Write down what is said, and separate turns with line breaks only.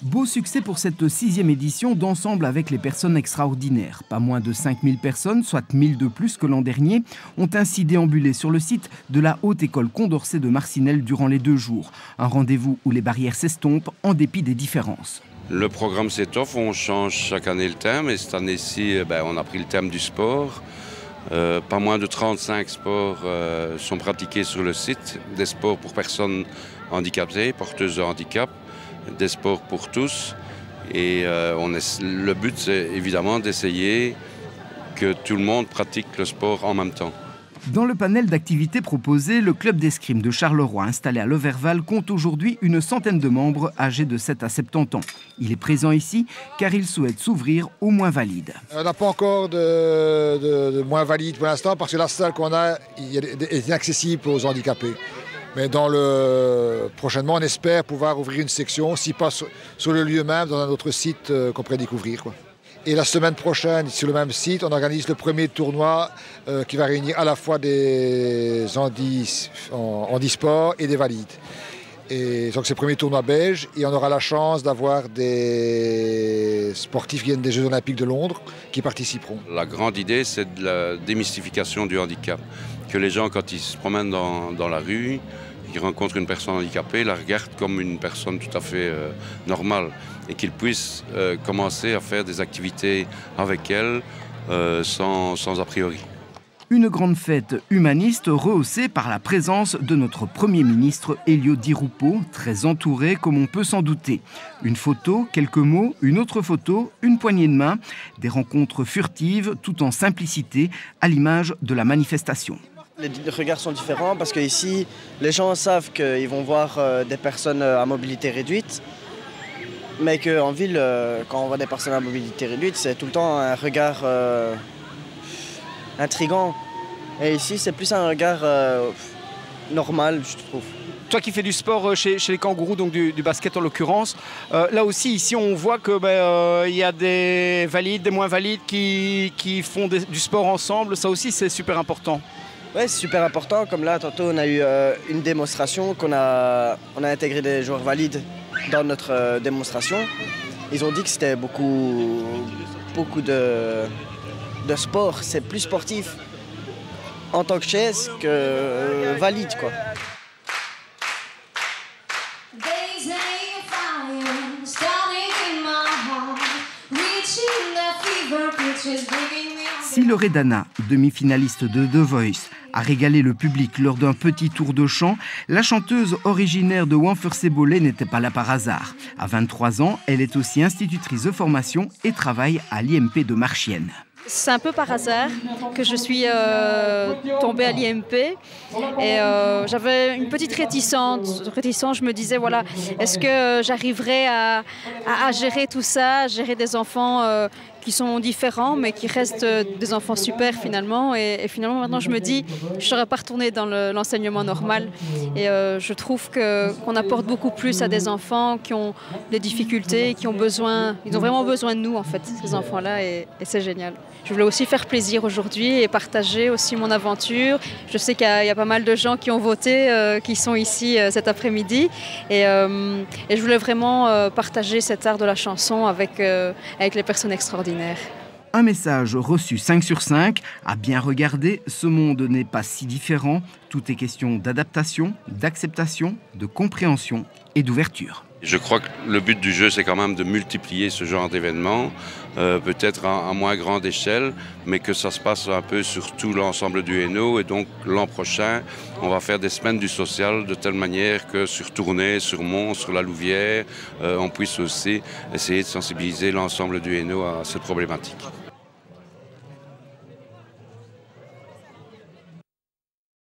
Beau succès pour cette 6e édition d'Ensemble avec les personnes extraordinaires. Pas moins de 5000 personnes, soit 1000 de plus que l'an dernier, ont ainsi déambulé sur le site de la Haute École Condorcet de Marcinelle durant les 2 jours. Un rendez-vous où les barrières s'estompent en dépit des différences.
Le programme s'étoffe, on change chaque année le thème et cette année-ci, on a pris le thème du sport. Pas moins de 35 sports sont pratiqués sur le site, des sports pour personnes handicapées, porteuses de handicap, des sports pour tous. Et le but, c'est évidemment d'essayer que tout le monde pratique le sport en même temps.
Dans le panel d'activités proposées, le club d'escrime de Charleroi, installé à Loverval, compte aujourd'hui une centaine de membres âgés de 7 à 70 ans. Il est présent ici car il souhaite s'ouvrir aux moins valides.
On n'a pas encore de moins valides pour l'instant parce que la salle qu'on a est inaccessible aux handicapés. Mais prochainement, on espère pouvoir ouvrir une section, si pas sur le lieu même, dans un autre site qu'on pourrait découvrir, quoi. Et la semaine prochaine, sur le même site, on organise le premier tournoi qui va réunir à la fois des handisports et des valides. Et donc c'est le premier tournoi belge et on aura la chance d'avoir des sportifs qui viennent des Jeux Olympiques de Londres qui participeront.
La grande idée, c'est de la démystification du handicap. Que les gens, quand ils se promènent dans la rue, qu'ils rencontrent une personne handicapée, la regardent comme une personne tout à fait normale et qu'ils puissent commencer à faire des activités avec elle sans a priori.
Une grande fête humaniste rehaussée par la présence de notre Premier ministre Elio Di Rupo, très entouré comme on peut s'en douter. Une photo, quelques mots, une autre photo, une poignée de main, des rencontres furtives tout en simplicité à l'image de la manifestation.
Les regards sont différents parce qu'ici, les gens savent qu'ils vont voir des personnes à mobilité réduite, mais qu'en ville, quand on voit des personnes à mobilité réduite, c'est tout le temps un regard intriguant. Et ici, c'est plus un regard normal, je trouve.
Toi qui fais du sport chez les kangourous, donc du basket en l'occurrence, là aussi, ici, on voit que y a des valides, des moins valides qui font du sport ensemble. Ça aussi, c'est super important.
Oui, c'est super important. Comme là, tantôt, on a eu une démonstration on a intégré des joueurs valides dans notre démonstration. Ils ont dit que c'était beaucoup de sport. C'est plus sportif en tant que chaise que valide, quoi.
Si Loredana, demi-finaliste de The Voice, a régalé le public lors d'un petit tour de chant, la chanteuse originaire de Wanfursebollet n'était pas là par hasard. À 23 ans, elle est aussi institutrice de formation et travaille à l'IMP de Marchienne.
C'est un peu par hasard que je suis tombée à l'IMP et j'avais une petite réticence. Je me disais, voilà, est-ce que j'arriverai à gérer tout ça, à gérer des enfants qui sont différents mais qui restent des enfants super finalement. Et finalement maintenant je me dis, je ne serais pas retournée dans l'enseignement normal. Et je trouve qu'on apporte beaucoup plus à des enfants qui ont des difficultés, ils ont vraiment besoin de nous en fait, ces enfants-là, et c'est génial. Je voulais aussi faire plaisir aujourd'hui et partager aussi mon aventure. Je sais qu'il y a pas mal de gens qui ont voté, qui sont ici cet après-midi. Et je voulais vraiment partager cet art de la chanson avec les personnes extraordinaires.
Un message reçu 5 sur 5. À bien regarder, ce monde n'est pas si différent. Tout est question d'adaptation, d'acceptation, de compréhension et d'ouverture.
Je crois que le but du jeu, c'est quand même de multiplier ce genre d'événements, peut-être à moins grande échelle, mais que ça se passe un peu sur tout l'ensemble du Hainaut. Et donc l'an prochain, on va faire des semaines du social de telle manière que sur Tournai, sur Mons, sur la Louvière, on puisse aussi essayer de sensibiliser l'ensemble du Hainaut à cette problématique.